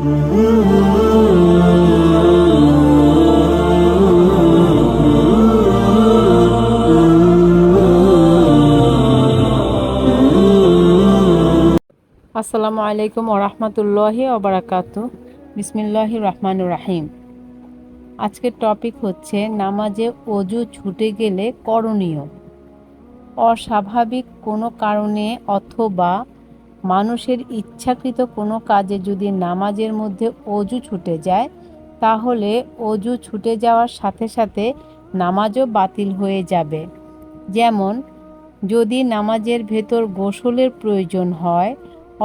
আসসালামু আলাইকুম ওরহমতুল্লাহি ওবারাকাতু। বিসমিল্লাহির রহমানির রহিম। আজকের টপিক হচ্ছে নামাজে অজু ছুটে গেলে করণীয়। অস্বাভাবিক কোনো কারণে অথবা মানুষের ইচ্ছাকৃত কোনো কাজে যদি নামাজের মধ্যে অজু ছুটে যায়, তাহলে অজু ছুটে যাওয়ার সাথে সাথে নামাজও বাতিল হয়ে যাবে। যেমন, যদি নামাজের ভেতর গোসলের প্রয়োজন হয়,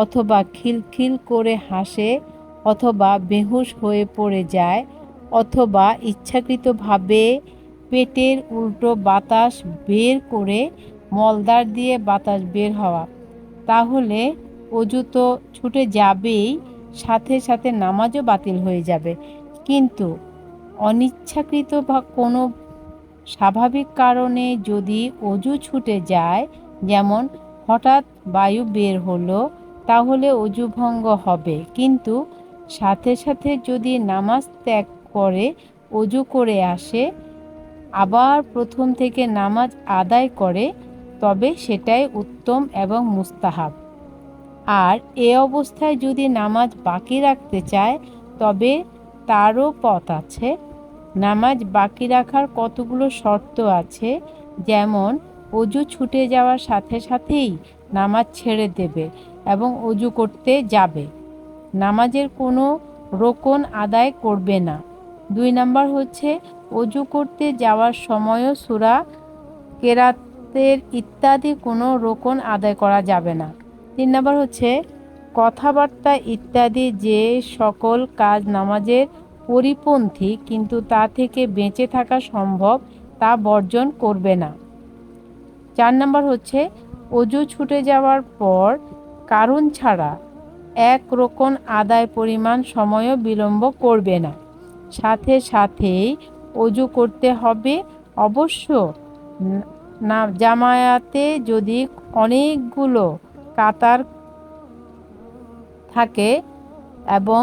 অথবা খিলখিল করে হাসে, অথবা বেহুশ হয়ে পড়ে যায়, অথবা ইচ্ছাকৃতভাবে পেটের উল্টো বাতাস বের করে মলদ্বার দিয়ে বাতাস বের হওয়া, তাহলে অজু তো ছুটে যাবেই, সাথে সাথে নামাজও বাতিল হয়ে যাবে। কিন্তু অনিচ্ছাকৃত বা কোনো স্বাভাবিক কারণে যদি অজু ছুটে যায়, যেমন হঠাৎ বায়ু বের হলো, তাহলে অজু ভঙ্গ হবে। কিন্তু সাথে সাথে যদি নামাজ ত্যাগ করে অজু করে আসে, আবার প্রথম থেকে নামাজ আদায় করে, তবে সেটাই উত্তম এবং মুস্তাহাব। আর এ অবস্থায় যদি নামাজ বাকি রাখতে চায়, তবে তারও পথ আছে। নামাজ বাকি রাখার কতগুলো শর্ত আছে, যেমন অজু ছুটে যাওয়ার সাথে সাথেই নামাজ ছেড়ে দেবে এবং অজু করতে যাবে। নামাজের কোনো রোকন আদায় করবে না। 2 নাম্বার হচ্ছে, অজু করতে যাওয়ার সময়ও সূরা কেরাতের ইত্যাদি কোনো রোকন আদায় করা যাবে না। 3 নাম্বার হচ্ছে, কথাবার্তা ইত্যাদি যে সকল কাজ নামাজের পরিপন্থী কিন্তু তা থেকে বেঁচে থাকা সম্ভব, তা বর্জন করবে না। 4 নাম্বার হচ্ছে, অজু ছুটে যাওয়ার পর কারণ ছাড়া এক রোকন আদায় পরিমাণ সময়ও বিলম্ব করবে না। সাথে সাথেই অজু করতে হবে। অবশ্য না জামায়াতে যদি অনেকগুলো কাতার থাকে এবং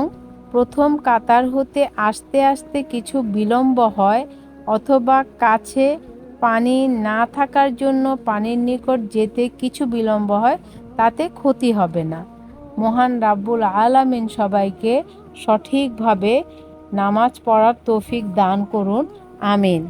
প্রথম কাতার হতে আস্তে আস্তে কিছু বিলম্ব হয়, অথবা কাছে পানি না থাকার জন্য পানির নিকট যেতে কিছু বিলম্ব হয়, তাতে ক্ষতি হবে না। মহান রাব্বুল আলামিন সবাইকে সঠিকভাবে নামাজ পড়ার তৌফিক দান করুন। আমিন।